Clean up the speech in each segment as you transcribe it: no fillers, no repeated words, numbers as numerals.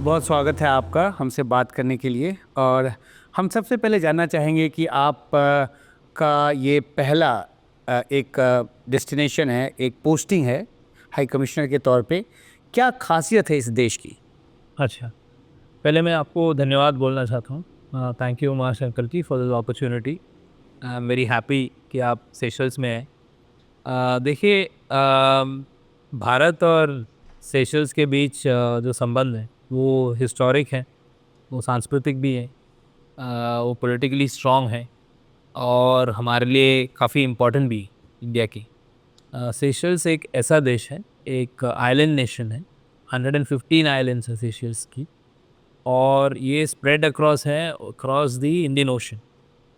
बहुत स्वागत है आपका हमसे बात करने के लिए। और हम सबसे पहले जानना चाहेंगे कि आप का ये पहला एक डेस्टिनेशन है, एक पोस्टिंग है हाई कमिश्नर के तौर पे। क्या खासियत है इस देश की? अच्छा, पहले मैं आपको धन्यवाद बोलना चाहता हूँ। Thank you Mahashankar ji for this opportunity. I am very happy कि आप सेशल्स में हैं। देखिए, भारत और सेशल्स के बीच जो संबंध है वो हिस्टोरिक है, वो सांस्कृतिक भी है, वो पॉलिटिकली स्ट्रॉन्ग है और हमारे लिए काफ़ी इम्पोर्टेंट भी है इंडिया की। सेशल्स एक ऐसा देश है, एक आइलैंड नेशन है। 115 आइलैंड्स हैं सेशल्स की और ये spread across the Indian ocean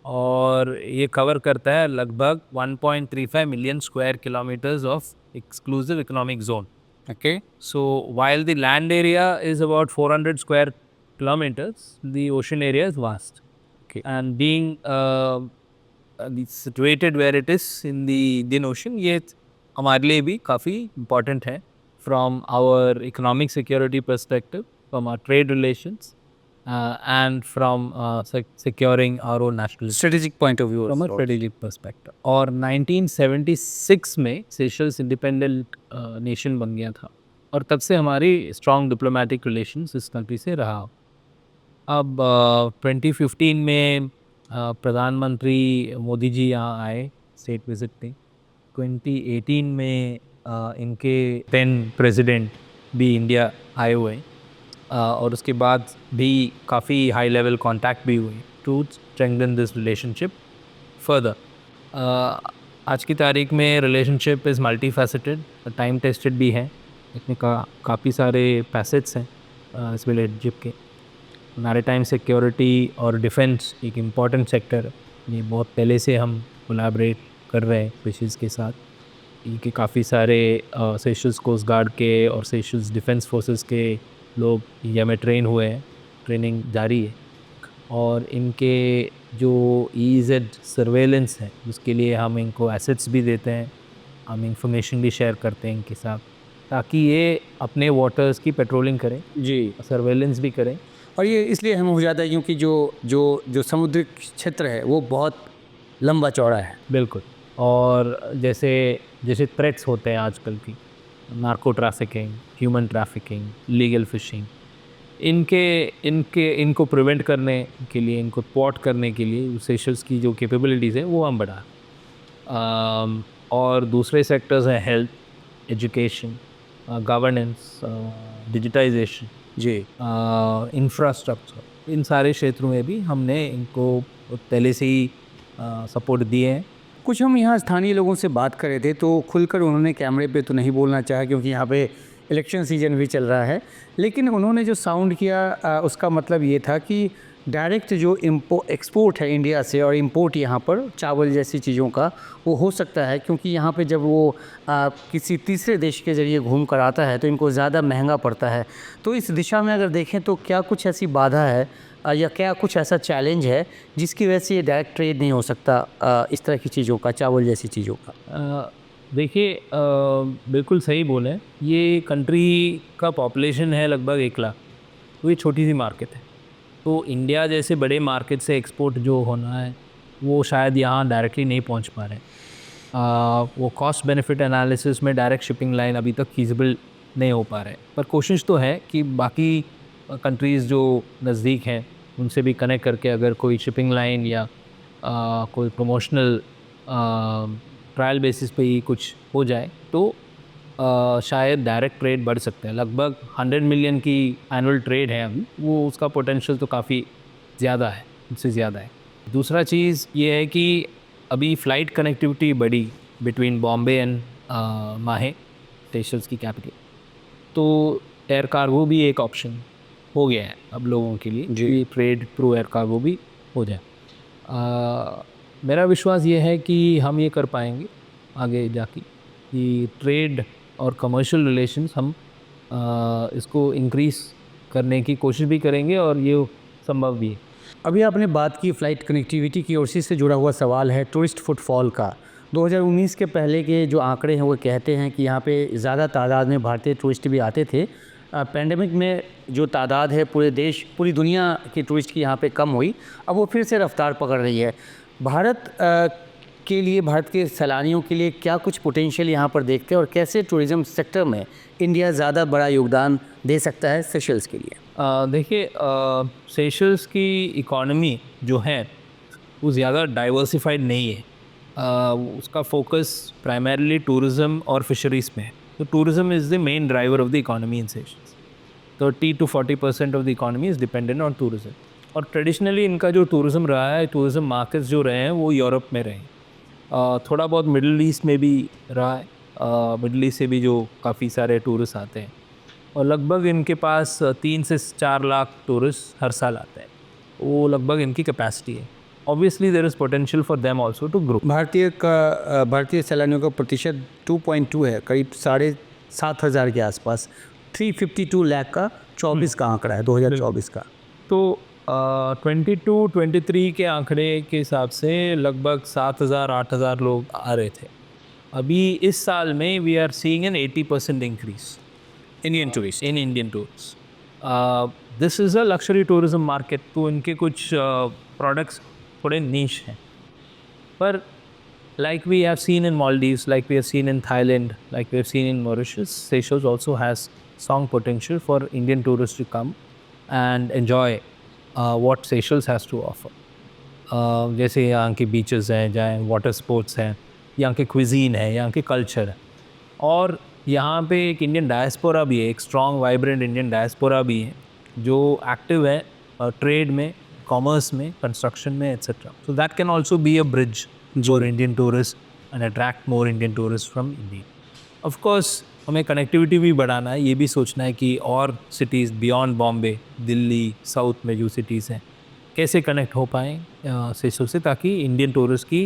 और ये कवर करता है लगभग 1.35 million square kilometres of exclusive economic zone. Okay. So while the land area is about 400 square kilometers, the ocean area is vast. Okay. And being situated where it is in the Indian Ocean, ये हमारे लिए भी काफ़ी important है from our economic security perspective, from our trade relations, and from securing our own national strategic point of view from a strategic perspective. और 1976 में Seychelles independent nation बन गया था और तब से हमारी स्ट्रॉन्ग डिप्लोमेटिक रिलेशंस इस कंट्री से रहा। अब 2015 में प्रधानमंत्री मोदी जी यहाँ आए स्टेट विजिट पे। 2018 में इनके 10 प्रेसिडेंट भी इंडिया आए हुए हैं और उसके बाद भी काफ़ी हाई लेवल कांटेक्ट भी हुए to strengthen this relationship further. आज की तारीख में relationship is multi faceted, time tested भी है। इसमें काफ़ी सारे फैसेट्स हैं इस रिलेशनशिप के। मैरीटाइम सिक्योरिटी और डिफेंस एक इम्पॉर्टेंट सेक्टर है, ये बहुत पहले से हम कोलैबोरेट कर रहे हैं स्पीशीज़ के साथ। इनके काफ़ी सारे सेशल्स कोस्ट गार्ड के और सेशल्स डिफेंस फोर्सेस के लोग इंडिया में ट्रेन हुए हैं, ट्रेनिंग जारी है। और इनके जो EEZ सर्वेलेंस है उसके लिए हम इनको एसेट्स भी देते हैं, हम इंफॉर्मेशन भी शेयर करते हैं इनके साथ ताकि ये अपने वाटर्स की पेट्रोलिंग करें जी, सर्वेलेंस भी करें। और ये इसलिए हम हो जाता है क्योंकि जो जो जो समुद्री क्षेत्र है वो बहुत लंबा चौड़ा है। बिल्कुल। और जैसे जैसे थ्रेट्स होते हैं आजकल की, narco trafficking, human trafficking, legal fishing, इनको प्रिवेंट करने के लिए, इनको थ्वार्ट करने के लिए सेशल्स की जो कैपेबिलिटीज़ है वो हम बढ़ाएं। और दूसरे सेक्टर्स हैं हेल्थ, एजुकेशन, गवर्नेंस, डिजिटाइजेशन, जी, इंफ्रास्ट्रक्चर, इन सारे क्षेत्रों में भी हमने इनको पहले से ही सपोर्ट दिए हैं। कुछ हम यहाँ स्थानीय लोगों से बात कर रहे थे तो खुलकर उन्होंने कैमरे पे तो नहीं बोलना चाहा क्योंकि यहाँ पे इलेक्शन सीजन भी चल रहा है, लेकिन उन्होंने जो साउंड किया उसका मतलब ये था कि डायरेक्ट जो एक्सपोर्ट है इंडिया से और इंपोर्ट यहाँ पर चावल जैसी चीज़ों का वो हो सकता है क्योंकि यहाँ पे जब वो किसी तीसरे देश के ज़रिए घूम कर आता है तो इनको ज़्यादा महंगा पड़ता है। तो इस दिशा में अगर देखें तो क्या कुछ ऐसी बाधा है या क्या कुछ ऐसा चैलेंज है जिसकी वजह से ये डायरेक्ट ट्रेड नहीं हो सकता इस तरह की चीज़ों का, चावल जैसी चीज़ों का? देखिए, बिल्कुल सही बोले। ये कंट्री का पॉपुलेशन है लगभग 1 लाख, तो ये छोटी सी मार्केट है। तो इंडिया जैसे बड़े मार्केट से एक्सपोर्ट जो होना है वो शायद यहाँ डायरेक्टली नहीं पहुँच पा रहे। वो कॉस्ट बेनिफिट एनालिसिस में डायरेक्ट शिपिंग लाइन अभी तक फीजिबल नहीं हो पा रहे, पर कोशिश तो है कि बाकी कंट्रीज़ जो नज़दीक हैं उनसे भी कनेक्ट करके अगर कोई शिपिंग लाइन या कोई प्रमोशनल ट्रायल बेसिस पे ही कुछ हो जाए तो शायद डायरेक्ट ट्रेड बढ़ सकते हैं। लगभग 100 मिलियन की एनुअल ट्रेड है अभी, वो उसका पोटेंशियल तो काफ़ी ज़्यादा है, उससे ज़्यादा है। दूसरा चीज़ ये है कि अभी फ़्लाइट कनेक्टिविटी बढ़ी बिटवीन बॉम्बे एंड माहे, सेशल्स की कैपिटल, तो एयर कार्गो भी एक ऑप्शन हो गया है अब लोगों के लिए कि ट्रेड थ्रू एयर कार्गो भी हो जाए। मेरा विश्वास ये है कि हम ये कर पाएंगे आगे जाके कि ट्रेड और कमर्शियल रिलेशंस हम इसको इंक्रीज़ करने की कोशिश भी करेंगे और ये संभव भी है। अभी आपने बात की फ़्लाइट कनेक्टिविटी की और उसी से जुड़ा हुआ सवाल है टूरिस्ट फुटफॉल का। 2019 के पहले के जो आंकड़े हैं वो कहते हैं कि यहाँ पे ज़्यादा तादाद में भारतीय टूरिस्ट भी आते थे, पैंडेमिक में जो तादाद है पूरी दुनिया की टूरिस्ट की यहाँ पे कम हुई, अब वो फिर से रफ्तार पकड़ रही है। भारत के लिए, भारत के सैलानियों के लिए क्या कुछ पोटेंशियल यहाँ पर देखते हैं और कैसे टूरिज़्म सेक्टर में इंडिया ज़्यादा बड़ा योगदान दे सकता है सेशल्स के लिए? देखिए, सेशल्स की इकॉनमी जो है वो ज़्यादा डाइवर्सिफाइड नहीं है। उसका फोकस प्राइमरीली टूरिज़्म और फिशरीज़ में है। तो tourism is the main driver of the economy in Seychelles. 30 to 40% of the economy is dependent on tourism. और ट्रेडिशनली इनका जो टूरिज़्म रहा है, टूरिज़्म मार्केट्स जो रहे हैं वो यूरोप में रहे हैं। थोड़ा बहुत मिडल ईस्ट में भी रहा है। मिडल ईस्ट से भी जो काफ़ी सारे टूरिस्ट आते हैं और लगभग इनके पास 3 से 4 लाख टूरिस्ट हर साल आते हैं। वो लगभग इनकी कैपेसिटी है। Obviously there is potential for them also to grow. भारतीय सैलानियों का प्रतिशत 2.2 है, करीब 7,500 के आसपास। 352 लाख का 24 का आंकड़ा है, 2024 का। तो 22-23 के आंकड़े के हिसाब से लगभग 7,000-8,000 लोग आ रहे थे। अभी इस साल में we are seeing an 80% increase Indian tourist in Indian tourist. This is a luxury tourism market. तो इनके कुछ प्रोडक्ट्स थोड़े नीश हैं, पर like we have seen in Maldives, like we have seen in Thailand, like we have seen in Mauritius, Seychelles also has strong potential for Indian tourists to come and enjoy what Seychelles has to offer. जैसे यहाँ के beaches हैं, जहाँ water sports हैं, यहाँ के cuisine है, यहाँ के कल्चर है, और यहाँ पे एक इंडियन डायस्पोरा भी है, एक स्ट्रॉन्ग वाइब्रेंट इंडियन डायस्पोरा भी है जो एक्टिव है ट्रेड में, कॉमर्स में, कंस्ट्रक्शन में, etcetera. So that can also be a bridge for Indian tourists and attract more Indian tourists from India. Of course, हमें कनेक्टिविटी भी बढ़ाना है, ये भी सोचना है कि और cities beyond Bombay, Delhi, south में जो सिटीज़ हैं कैसे कनेक्ट हो पाएँ सेशल्स से, ताकि इंडियन टूरिस्ट की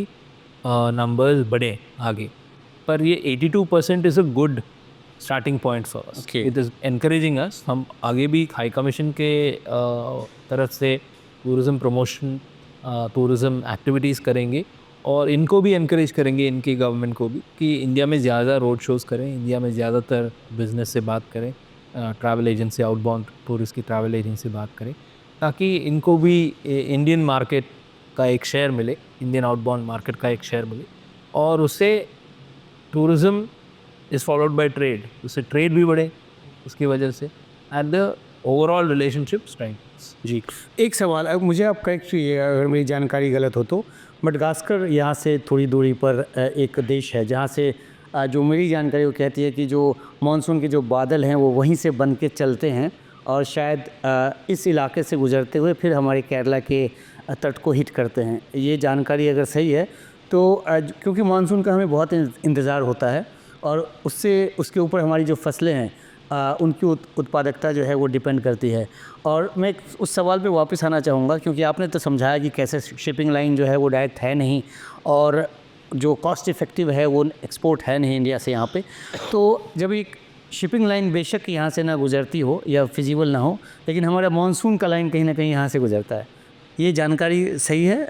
नंबर्स बढ़े आगे. पर ये 82% is a good starting point for us. It is encouraging अस. हम आगे भी हाई कमीशन के तरफ से टूरिज़म प्रमोशन, टूरिज़म एक्टिविटीज़ करेंगे और इनको भी इनकरेज करेंगे, इनकी गवर्नमेंट को भी, कि इंडिया में ज़्यादा रोड शोज़ करें, इंडिया में ज़्यादातर बिज़नेस से बात करें, ट्रैवल एजेंट से, आउटबाउंड टूरिस्ट की ट्रैवल एजेंट से बात करें, ताकि इनको भी इंडियन मार्केट का एक शेयर मिले, इंडियन आउटबाउंड मार्केट का एक शेयर मिले, और उससे tourism is followed by trade, उससे ट्रेड भी बढ़े, उसकी वजह से at the overall relationship strengths. जी, एक सवाल, अब मुझे आप करेक्ट कीजिए अगर मेरी जानकारी गलत हो तो. मडगास्कर यहाँ से थोड़ी दूरी पर एक देश है जहाँ से जो मेरी जानकारी वो कहती है कि जो मानसून के जो बादल हैं वो वहीं से बन के चलते हैं और शायद इस इलाके से गुजरते हुए फिर हमारे केरला के तट को हिट करते हैं. ये जानकारी अगर सही है तो क्योंकि मानसून का हमें बहुत इंतज़ार होता है और उसके ऊपर हमारी जो फसलें हैं उनकी उत्पादकता जो है वो डिपेंड करती है. और मैं उस सवाल पे वापस आना चाहूँगा क्योंकि आपने तो समझाया कि कैसे शिपिंग लाइन जो है वो डायरेक्ट है नहीं और जो कॉस्ट इफ़ेक्टिव है वो एक्सपोर्ट है नहीं इंडिया से यहाँ पे. तो जब एक शिपिंग लाइन बेशक यहाँ से ना गुजरती हो या फिजिबल ना हो, लेकिन हमारा मानसून का लाइन कहीं ना कहीं यहाँ से गुजरता है. ये जानकारी सही है?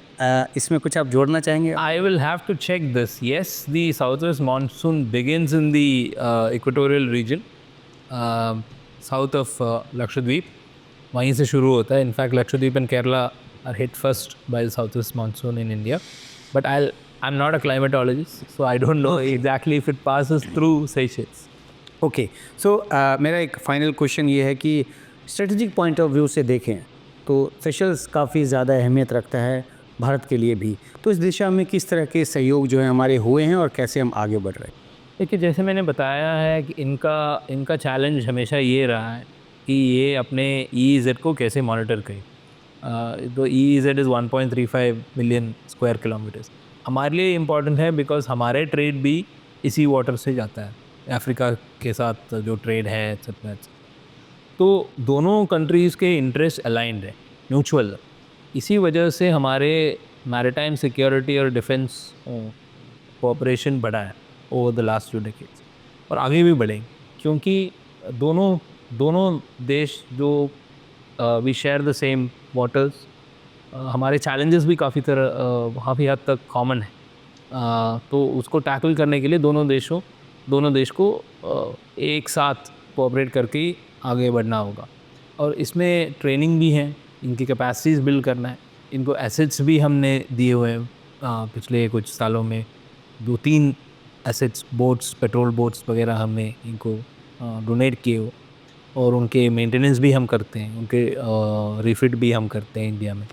इसमें कुछ आप जोड़ना चाहेंगे? I will have to check this. Yes, the south west monsoon begins in the equatorial region, south of Lakshadweep. वहीं से शुरू होता है. In fact Lakshadweep and Kerala are hit first by the south west monsoon in India. But I am not a climatologist, so I don't know exactly if it passes through Seychelles. Okay, so मेरा एक final question ये है कि strategic point of view से देखें तो Seychelles काफ़ी ज़्यादा अहमियत रखता है भारत के लिए भी. तो इस दिशा में किस तरह के सहयोग जो है हमारे हुए हैं और कैसे हम आगे बढ़ रहे हैं? देखिए, जैसे मैंने बताया है कि इनका चैलेंज हमेशा ये रहा है कि ये अपने EEZ को कैसे मॉनिटर करें. तो EEZ is 1.35 million square kilometres. हमारे लिए इम्पॉर्टेंट है बिकॉज हमारे ट्रेड भी इसी वाटर से जाता है, अफ्रीका के साथ जो ट्रेड है एट्सेट्रा. तो दोनों कंट्रीज़ के इंटरेस्ट अलाइंड है, म्यूचुअल. इसी वजह से हमारे मैरीटाइम सिक्योरिटी और डिफेंस कोऑपरेशन बढ़ा है over the last few decades और आगे भी बढ़ेंगे, क्योंकि दोनों देश जो we share the same waters, हमारे चैलेंजेस भी काफ़ी हद तक कॉमन है. तो उसको टैकल करने के लिए दोनों देश को एक साथ कोऑपरेट करके ही आगे बढ़ना होगा। और इसमें ट्रेनिंग भी है, इनकी कैपेसिटीज़ बिल्ड करना है, इनको एसेट्स भी हमने दिए हुए हैं पिछले कुछ सालों में 2-3 एसेट्स, बोट्स, पेट्रोल बोट्स वगैरह हमने इनको डोनेट किए हो, और उनके मेंटेनेंस भी हम करते हैं, उनके रिफिट भी हम करते हैं इंडिया में,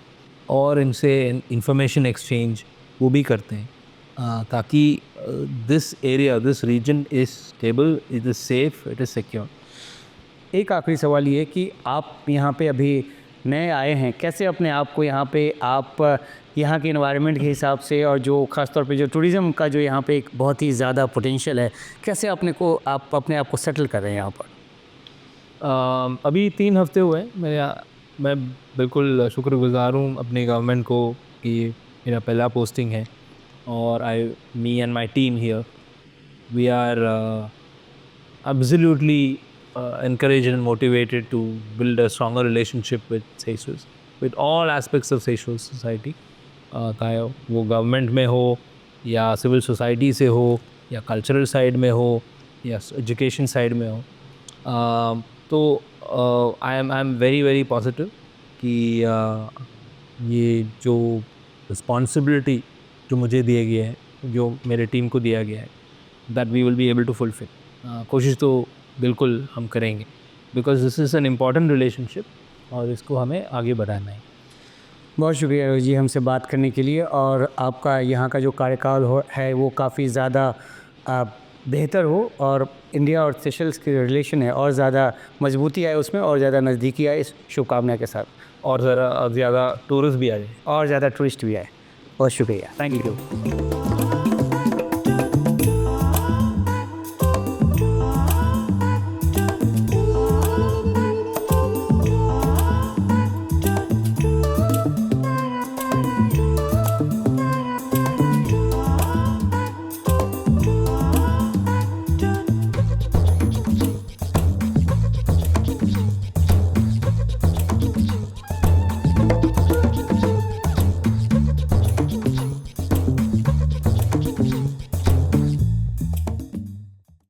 और इनसे इंफॉर्मेशन एक्सचेंज वो भी करते हैं ताकि this area, this region is stable, it is safe, it is secure. एक आखिरी सवाल ये कि आप यहाँ पे अभी नए आए हैं, कैसे अपने आप को यहाँ पे आप यहाँ के एनवायरनमेंट के हिसाब से और जो ख़ासतौर पे जो टूरिज़्म का जो यहाँ पे एक बहुत ही ज़्यादा पोटेंशियल है, कैसे आप अपने आप को सेटल कर रहे हैं यहाँ पर? अभी 3 हफ्ते हुए हैं। मैं बिल्कुल शुक्रगुज़ार हूँ अपनी गवर्नमेंट को कि मेरा पहला पोस्टिंग है, और me and my team here we are absolutely encouraged and motivated to build a stronger relationship with Seychelles, with all aspects of Seychelles society, चाहे वो गवर्नमेंट में हो या सिविल सोसाइटी से हो या कल्चरल साइड में हो या एजुकेशन साइड में हो। तो आई एम वेरी पॉजिटिव कि ये जो रिस्पॉन्सिबिलिटी जो मुझे दिया गया है, जो मेरे टीम को दिया गया है, that we will be able to fulfil. कोशिश तो बिल्कुल हम करेंगे, because this is an important relationship और इसको हमें आगे बढ़ाना है। बहुत शुक्रिया रोहित जी हमसे बात करने के लिए, और आपका यहाँ का जो कार्यकाल है वो काफ़ी ज़्यादा बेहतर हो, और इंडिया और सेशल्स के रिलेशन है और ज़्यादा मजबूती आए उसमें, और ज़्यादा नज़दीकी आए, इस शुभकामना के साथ, और ज़रा ज़्यादा टूरिस्ट भी आ जाए, और ज़्यादा टूरिस्ट भी आए। बहुत शुक्रिया, थैंक यू।